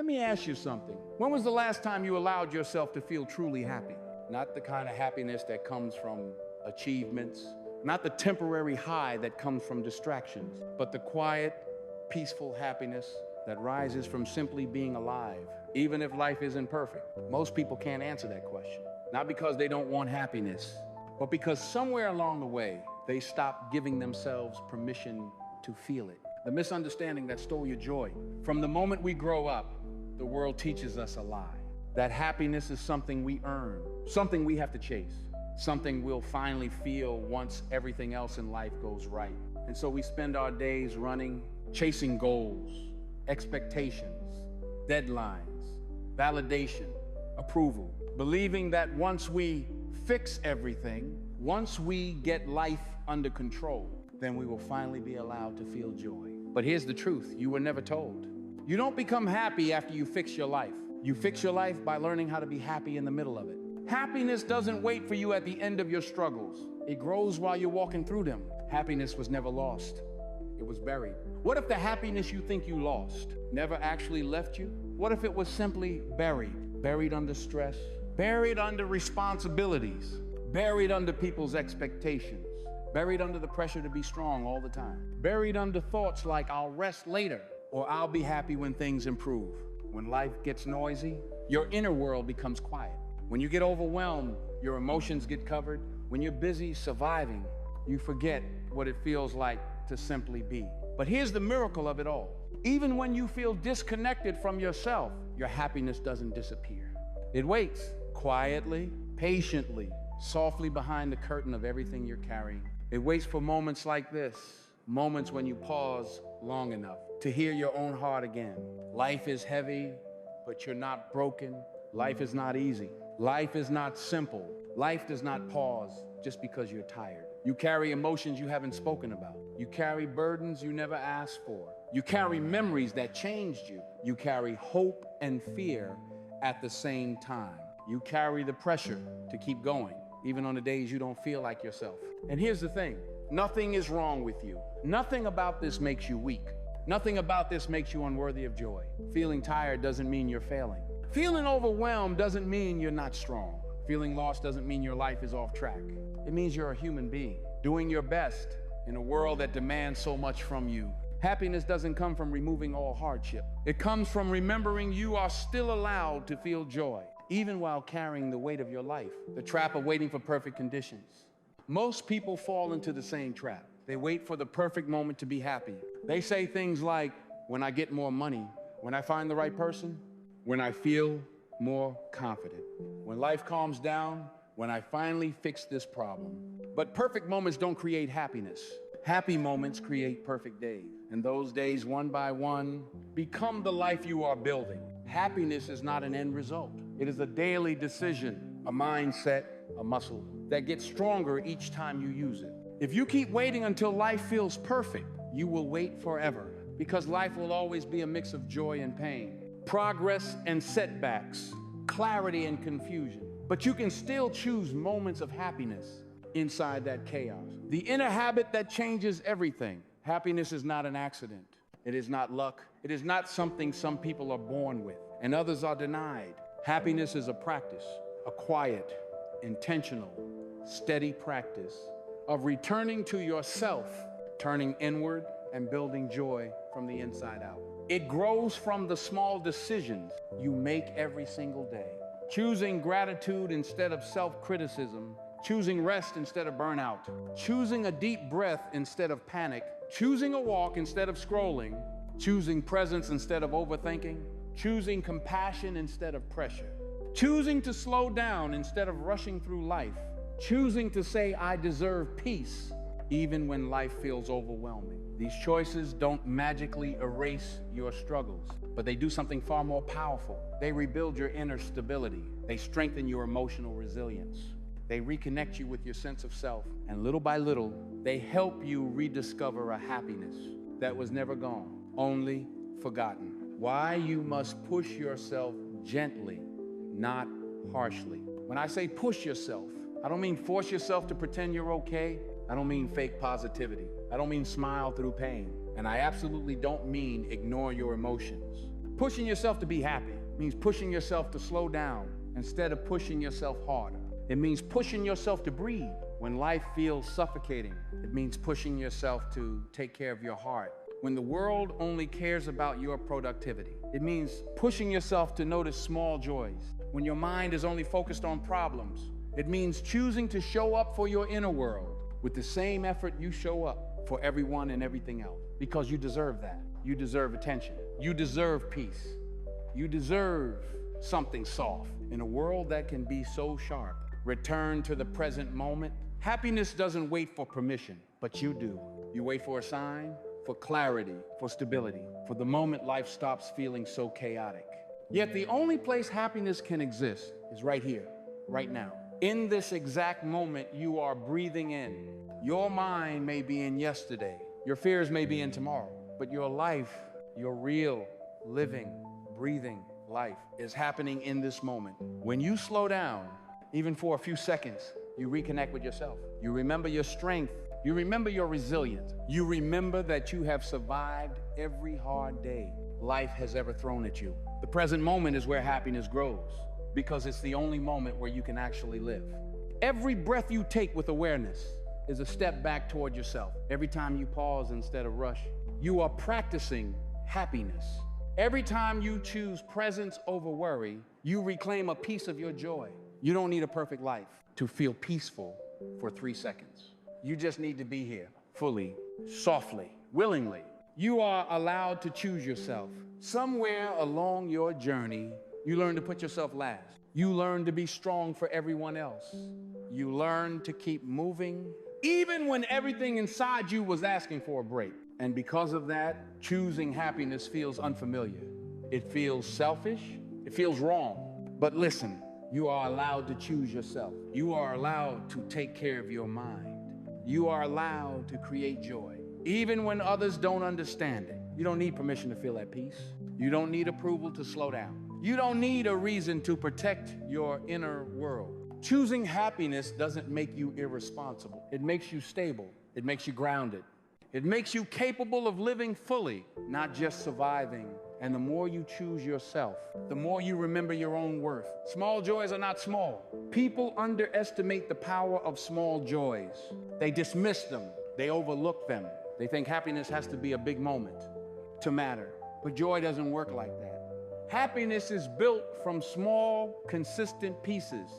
Let me ask you something. When was the last time you allowed yourself to feel truly happy? Not the kind of happiness that comes from achievements, not the temporary high that comes from distractions, but the quiet, peaceful happiness that rises from simply being alive, even if life isn't perfect. Most people can't answer that question, not because they don't want happiness, but because somewhere along the way, they stopped giving themselves permission to feel it. The misunderstanding that stole your joy. From the moment we grow up, the world teaches us a lie. That happiness is something we earn, something we have to chase, something we'll finally feel once everything else in life goes right. And so we spend our days running, chasing goals, expectations, deadlines, validation, approval, believing that once we fix everything, once we get life under control, then we will finally be allowed to feel joy. But here's the truth, you were never told. You don't become happy after you fix your life. You fix your life by learning how to be happy in the middle of it. Happiness doesn't wait for you at the end of your struggles. It grows while you're walking through them. Happiness was never lost. It was buried. What if the happiness you think you lost never actually left you? What if it was simply buried? Buried under stress, buried under responsibilities, buried under people's expectations, buried under the pressure to be strong all the time, buried under thoughts like I'll rest later or I'll be happy when things improve. When life gets noisy, your inner world becomes quiet. When you get overwhelmed, your emotions get covered. When you're busy surviving, you forget what it feels like to simply be. But here's the miracle of it all. Even when you feel disconnected from yourself, your happiness doesn't disappear. It waits quietly, patiently, softly behind the curtain of everything you're carrying. It waits for moments like this, moments when you pause long enough to hear your own heart again. Life is heavy, but you're not broken. Life is not easy. Life is not simple. Life does not pause just because you're tired. You carry emotions you haven't spoken about. You carry burdens you never asked for. You carry memories that changed you. You carry hope and fear at the same time. You carry the pressure to keep going, even on the days you don't feel like yourself. And here's the thing, nothing is wrong with you. Nothing about this makes you weak. Nothing about this makes you unworthy of joy. Feeling tired doesn't mean you're failing. Feeling overwhelmed doesn't mean you're not strong. Feeling lost doesn't mean your life is off track. It means you're a human being, doing your best in a world that demands so much from you. Happiness doesn't come from removing all hardship. It comes from remembering you are still allowed to feel joy, even while carrying the weight of your life, the trap of waiting for perfect conditions. Most people fall into the same trap. They wait for the perfect moment to be happy. They say things like, when I get more money, when I find the right person, when I feel more confident, when life calms down, when I finally fix this problem. But perfect moments don't create happiness. Happy moments create perfect days. And those days, one by one, become the life you are building. Happiness is not an end result. It is a daily decision, a mindset, a muscle that gets stronger each time you use it. If you keep waiting until life feels perfect, you will wait forever, because life will always be a mix of joy and pain, progress and setbacks, clarity and confusion. But you can still choose moments of happiness inside that chaos. The inner habit that changes everything. Happiness is not an accident. It is not luck. It is not something some people are born with and others are denied. Happiness is a practice, a quiet, intentional, steady practice of returning to yourself, turning inward and building joy from the inside out. It grows from the small decisions you make every single day. Choosing gratitude instead of self-criticism, choosing rest instead of burnout, choosing a deep breath instead of panic, choosing a walk instead of scrolling, choosing presence instead of overthinking, choosing compassion instead of pressure, choosing to slow down instead of rushing through life, choosing to say, I deserve peace, even when life feels overwhelming. These choices don't magically erase your struggles, but they do something far more powerful. They rebuild your inner stability. They strengthen your emotional resilience. They reconnect you with your sense of self, and little by little, they help you rediscover a happiness that was never gone, only forgotten. Why you must push yourself gently, not harshly. When I say push yourself, I don't mean force yourself to pretend you're okay. I don't mean fake positivity. I don't mean smile through pain. And I absolutely don't mean ignore your emotions. Pushing yourself to be happy means pushing yourself to slow down instead of pushing yourself harder. It means pushing yourself to breathe when life feels suffocating. It means pushing yourself to take care of your heart when the world only cares about your productivity. It means pushing yourself to notice small joys when your mind is only focused on problems. It means choosing to show up for your inner world with the same effort you show up for everyone and everything else, because you deserve that. You deserve attention. You deserve peace. You deserve something soft. In a world that can be so sharp, return to the present moment. Happiness doesn't wait for permission, but you do. You wait for a sign, for clarity, for stability, for the moment life stops feeling so chaotic. Yet the only place happiness can exist is right here, right now. In this exact moment you are breathing in. Your mind may be in yesterday. Your fears may be in tomorrow. But your life, your real, living, breathing life is happening in this moment. When you slow down, even for a few seconds, you reconnect with yourself. You remember your strength. You remember your resilience. You remember that you have survived every hard day life has ever thrown at you. The present moment is where happiness grows, because it's the only moment where you can actually live. Every breath you take with awareness is a step back toward yourself. Every time you pause instead of rush, you are practicing happiness. Every time you choose presence over worry, you reclaim a piece of your joy. You don't need a perfect life to feel peaceful for 3 seconds. You just need to be here, fully, softly, willingly. You are allowed to choose yourself. Somewhere along your journey, you learn to put yourself last. You learn to be strong for everyone else. You learn to keep moving, even when everything inside you was asking for a break. And because of that, choosing happiness feels unfamiliar. It feels selfish. It feels wrong. But listen, you are allowed to choose yourself. You are allowed to take care of your mind. You are allowed to create joy, even when others don't understand it. You don't need permission to feel at peace. You don't need approval to slow down. You don't need a reason to protect your inner world. Choosing happiness doesn't make you irresponsible. It makes you stable. It makes you grounded. It makes you capable of living fully, not just surviving. And the more you choose yourself, the more you remember your own worth. Small joys are not small. People underestimate the power of small joys. They dismiss them. They overlook them. They think happiness has to be a big moment to matter. But joy doesn't work like that. Happiness is built from small, consistent pieces.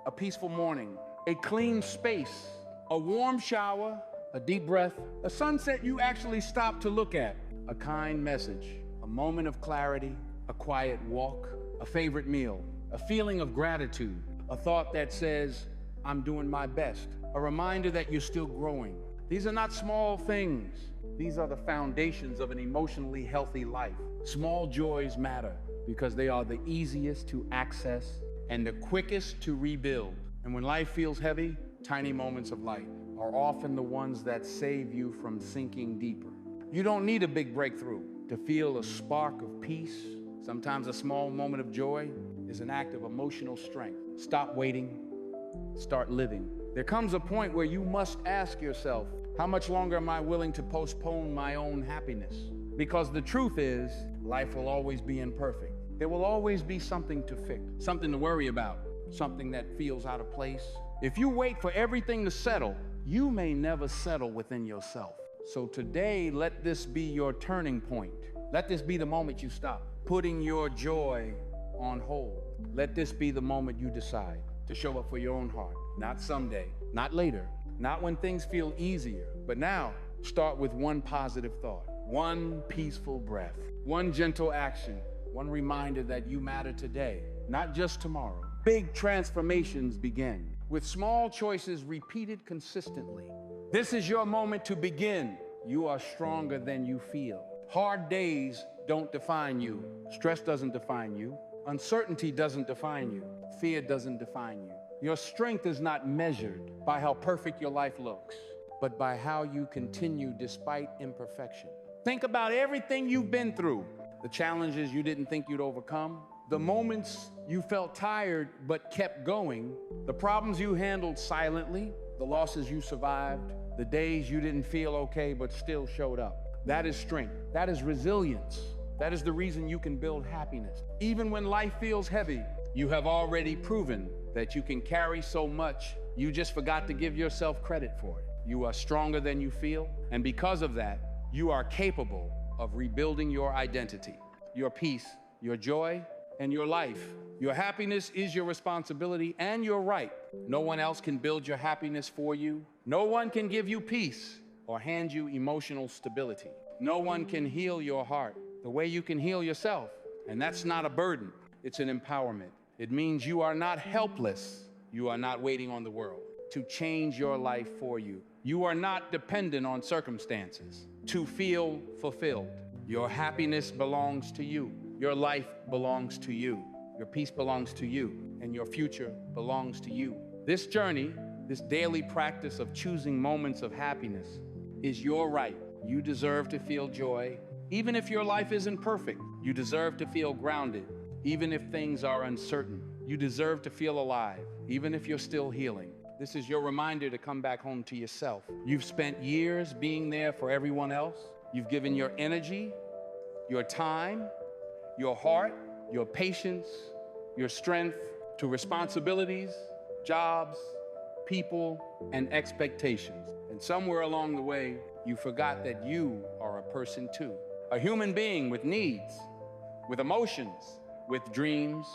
A peaceful morning, a clean space, a warm shower, a deep breath, a sunset you actually stop to look at, a kind message, a moment of clarity, a quiet walk, a favorite meal, a feeling of gratitude, a thought that says, I'm doing my best, a reminder that you're still growing. These are not small things. These are the foundations of an emotionally healthy life. Small joys matter because they are the easiest to access and the quickest to rebuild. And when life feels heavy, tiny moments of light are often the ones that save you from sinking deeper. You don't need a big breakthrough to feel a spark of peace. Sometimes a small moment of joy is an act of emotional strength. Stop waiting, start living. There comes a point where you must ask yourself, how much longer am I willing to postpone my own happiness? Because the truth is, life will always be imperfect. There will always be something to fix, something to worry about, something that feels out of place. If you wait for everything to settle, you may never settle within yourself. So today, let this be your turning point. Let this be the moment you stop putting your joy on hold. Let this be the moment you decide to show up for your own heart. Not someday, not later, not when things feel easier, but now. Start with one positive thought, one peaceful breath, one gentle action, one reminder that you matter today, not just tomorrow. Big transformations begin with small choices repeated consistently. This is your moment to begin. You are stronger than you feel. Hard days don't define you. Stress doesn't define you. Uncertainty doesn't define you. Fear doesn't define you. Your strength is not measured by how perfect your life looks, but by how you continue despite imperfection. Think about everything you've been through, the challenges you didn't think you'd overcome, the moments you felt tired but kept going, the problems you handled silently, the losses you survived, the days you didn't feel okay but still showed up. That is strength. That is resilience. That is the reason you can build happiness. Even when life feels heavy, you have already proven that you can carry so much, you just forgot to give yourself credit for it. You are stronger than you feel, and because of that, you are capable of rebuilding your identity, your peace, your joy, and your life. Your happiness is your responsibility and your right. No one else can build your happiness for you. No one can give you peace or hand you emotional stability. No one can heal your heart the way you can heal yourself. And that's not a burden, it's an empowerment. It means you are not helpless. You are not waiting on the world to change your life for you. You are not dependent on circumstances to feel fulfilled. Your happiness belongs to you. Your life belongs to you. Your peace belongs to you. And your future belongs to you. This journey, this daily practice of choosing moments of happiness is your right. You deserve to feel joy, even if your life isn't perfect. You deserve to feel grounded, even if things are uncertain. You deserve to feel alive, even if you're still healing. This is your reminder to come back home to yourself. You've spent years being there for everyone else. You've given your energy, your time, your heart, your patience, your strength to responsibilities, jobs, people, and expectations. And somewhere along the way, you forgot that you are a person too. A human being with needs, with emotions, with dreams,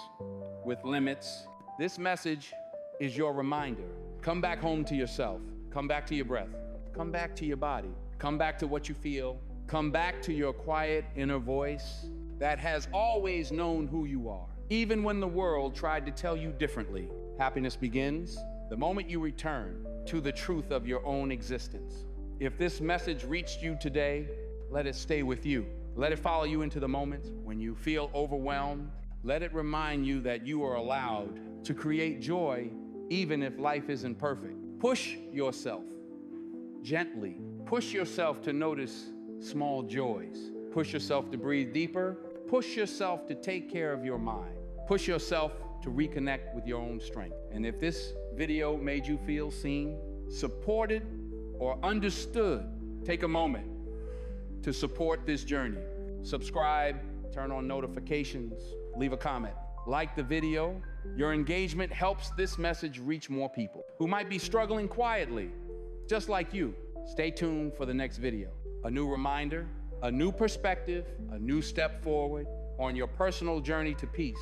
with limits. This message is your reminder. Come back home to yourself. Come back to your breath. Come back to your body. Come back to what you feel. Come back to your quiet inner voice that has always known who you are, even when the world tried to tell you differently. Happiness begins the moment you return to the truth of your own existence. If this message reached you today, let it stay with you. Let it follow you into the moments when you feel overwhelmed. Let it remind you that you are allowed to create joy even if life isn't perfect. Push yourself gently. Push yourself to notice small joys. Push yourself to breathe deeper. Push yourself to take care of your mind. Push yourself to reconnect with your own strength. And if this video made you feel seen, supported, or understood, take a moment to support this journey. Subscribe, turn on notifications, leave a comment. Like the video. Your engagement helps this message reach more people who might be struggling quietly, just like you. Stay tuned for the next video. A new reminder, a new perspective, a new step forward on your personal journey to peace.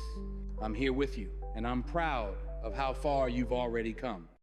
I'm here with you, and I'm proud of how far you've already come.